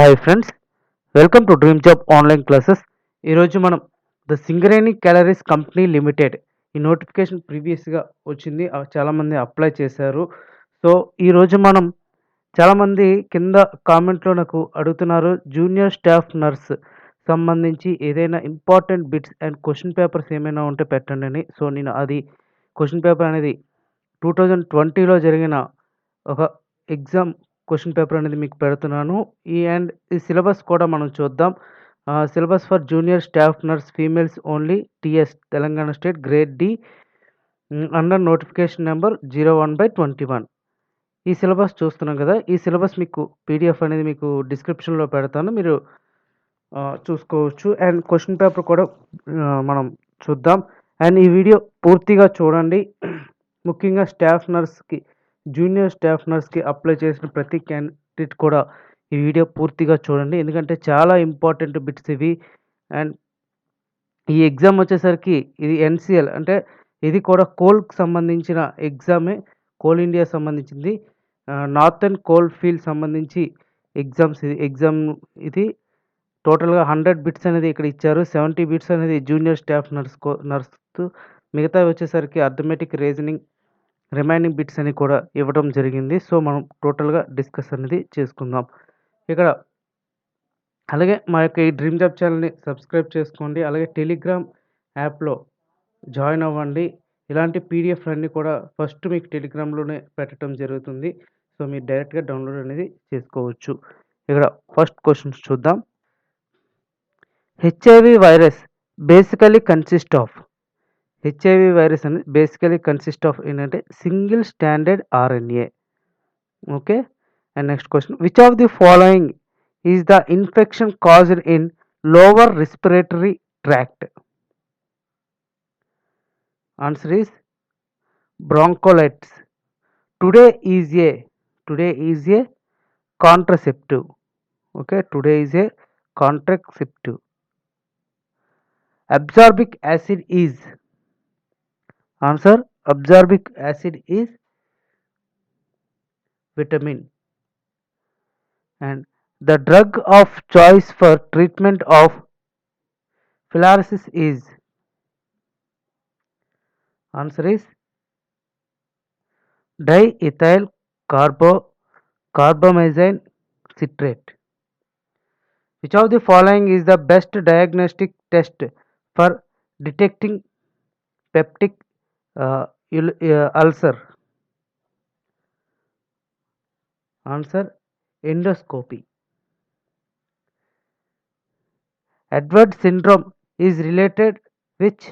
Hi friends, welcome to dream job online classes. ఈరోజు మనం the Singareni calories company limited ఈ notification ప్రీవియస్గా వచ్చింది. చాలామంది అప్లై చేశారు. సో ఈరోజు మనం చాలామంది కింద కామెంట్లో నాకు అడుగుతున్నారు, జూనియర్ స్టాఫ్ నర్స్ సంబంధించి ఏదైనా important bits and question papers ఏమైనా ఉంటే పెట్టండి అని. సో నేను అది క్వశ్చన్ పేపర్ అనేది 2020లో జరిగిన ఒక ఎగ్జామ్ క్వశ్చన్ పేపర్ అనేది మీకు పెడుతున్నాను. ఈ సిలబస్ కూడా మనం చూద్దాం. Syllabus for junior staff nurse females only TS Telangana state grade D under notification number 01/21. ఈ సిలబస్ చూస్తున్నాం కదా. ఈ సిలబస్ మీకు పీడిఎఫ్ అనేది మీకు డిస్క్రిప్షన్లో పెడతాను, మీరు చూసుకోవచ్చు. అండ్ క్వశ్చన్ పేపర్ కూడా మనం చూద్దాం. అండ్ ఈ వీడియో పూర్తిగా చూడండి. ముఖ్యంగా జూనియర్ స్టాఫ్ నర్స్కి అప్లై చేసిన ప్రతి క్యాండిడేట్ కూడా ఈ వీడియో పూర్తిగా చూడండి, ఎందుకంటే చాలా ఇంపార్టెంట్ బిట్స్ ఇవి. అండ్ ఈ ఎగ్జామ్ వచ్చేసరికి ఇది ఎన్సిఎల్, అంటే ఇది కూడా కోల్కి సంబంధించిన ఎగ్జామే. కోల్ ఇండియా సంబంధించింది. నార్థన్ కోల్ ఫీల్డ్ సంబంధించి ఎగ్జామ్ ఇది టోటల్గా 100 బిట్స్ అనేది ఇక్కడ ఇచ్చారు. 70 బిట్స్ అనేది జూనియర్ స్టాఫ్ నర్స్, మిగతా వచ్చేసరికి అర్థమెటిక్, రీజనింగ్, రిమైనింగ్ బిట్స్ అని కూడా ఇవ్వడం జరిగింది. సో మనం టోటల్గా డిస్కస్ అనేది చేసుకుందాం ఇక్కడ. అలాగే మా యొక్క ఈ డ్రీమ్ జాబ్ ఛానల్ని సబ్స్క్రైబ్ చేసుకోండి. అలాగే టెలిగ్రామ్ యాప్లో జాయిన్ అవ్వండి. ఇలాంటి పీడిఎఫ్ అన్నీ కూడా ఫస్ట్ మీకు టెలిగ్రామ్లోనే పెట్టడం జరుగుతుంది. సో మీరు డైరెక్ట్గా డౌన్లోడ్ అనేది చేసుకోవచ్చు. ఇక్కడ ఫస్ట్ క్వశ్చన్స్ చూద్దాం. HIV virus basically consist of ఏంటంటే single standard RNA. Okay. And next question, which of the following is the infection caused in lower respiratory tract? Answer is bronchiolitis. Today is a contraceptive. Okay, today is a contraceptive. Absorbic acid is, answer, absorbic acid is vitamin. And the drug of choice for treatment of filariasis is, answer is diethyl carbamazine citrate. Which of the following is the best diagnostic test for detecting peptic ulcer? Answer, endoscopy. Edwards syndrome is related which?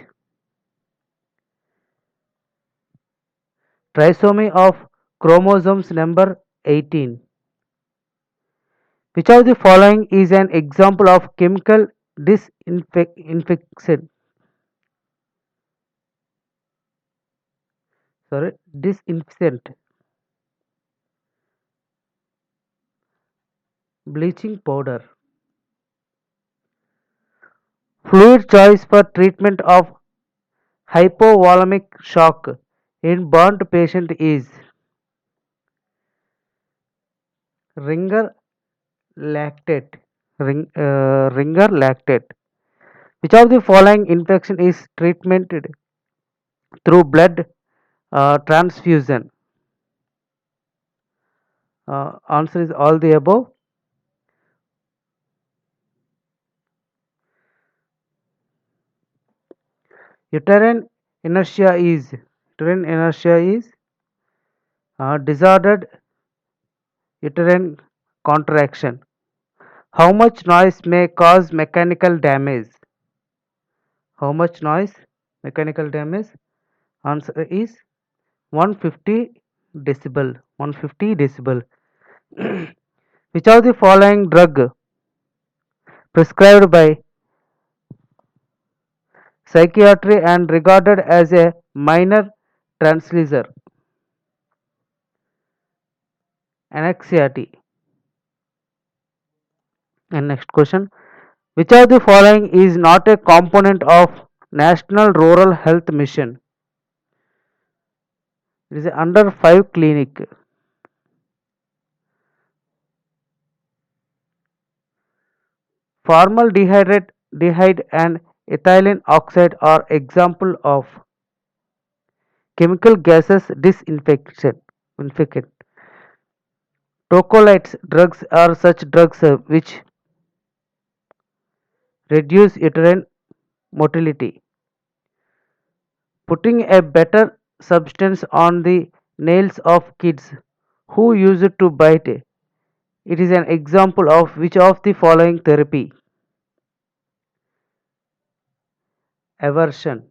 Trisomy of chromosomes number 18. Which of the following is an example of chemical disinfection? Disinfectant. Bleaching powder. Fluid choice for treatment of hypovolemic shock in burnt patient is ringer lactate. Ringer lactate. Which of the following infection is treated through blood transfusion? Answer is all the above. Uterine inertia is disordered uterine contraction. How much noise may cause mechanical damage? Answer is 150 decibel. Which of the following drug prescribed by psychiatry and regarded as a minor tranquilizer? Anxiety. And next question, which of the following is not a component of National Rural Health Mission? It is under 5 clinic. Formaldehyde and ethylene oxide are example of chemical gases disinfectant. Tocolytes drugs are such drugs which reduce uterine motility. Putting a better substance on the nails of kids who use it to bite. It is an example of which of the following therapy? Aversion.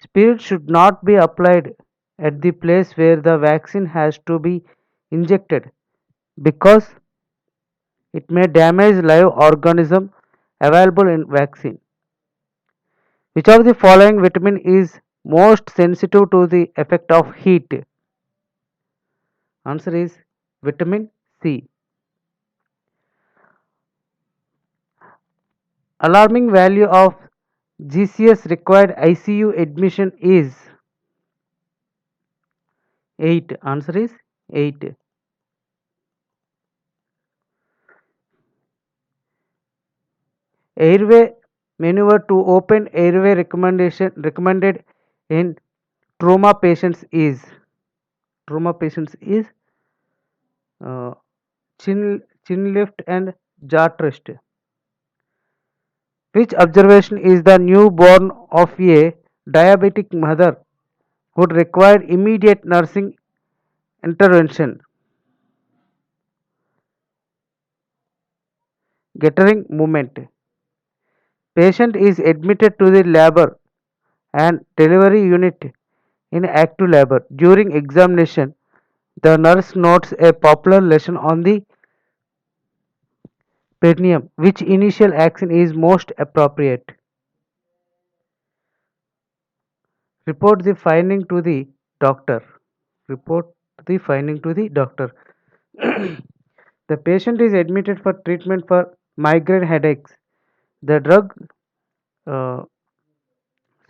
Spirit should not be applied at the place where the vaccine has to be injected because it may damage live organism available in vaccine. Which of the following vitamin is most sensitive to the effect of heat? Answer is vitamin C. Alarming value of GCS required ICU admission is 8. Answer is 8. Airway maneuver to open airway recommended in trauma patients is uh, chin lift and jaw twist. Which observation is the newborn of a diabetic mother would require immediate nursing intervention? Gathering movement. Patient is admitted to the labor and delivery unit in active labor. During examination, the nurse notes a popular lesion on the perineum. Which initial action is most appropriate? Report the finding to the doctor. Report the finding to the doctor. The patient is admitted for treatment for migraine headaches. The drug uh,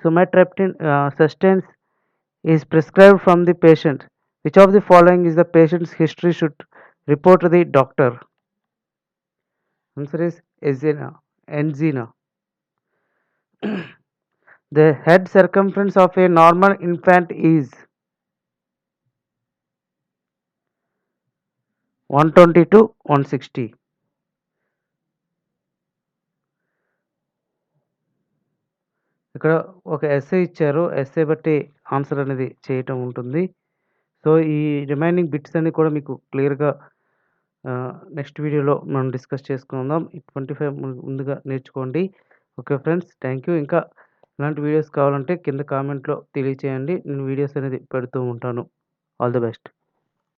sumatriptan sustains is prescribed from the patient. Which of the following is the patient's history should report to the doctor? Answer is angina. The head circumference of a normal infant is 120 to 160. ఇక్కడ ఒక essay ఇచ్చారు. Essay బట్టి answer అనేది చేయటం ఉంటుంది. So, ఈ remaining bits అన్నీ కూడా మీకు క్లియర్‌గా నెక్స్ట్ వీడియోలో మనం డిస్కస్ చేసుకుందాం. ఈ 25 ముందుగా నేర్చుకోండి. Okay friends. Thank you. ఇంకా ఇలాంటి వీడియోస్ కావాలంటే కింద కామెంట్‌లో తెలియచేయండి. నేను వీడియోస్ అనేది పెడుతూ ఉంటాను. All the best.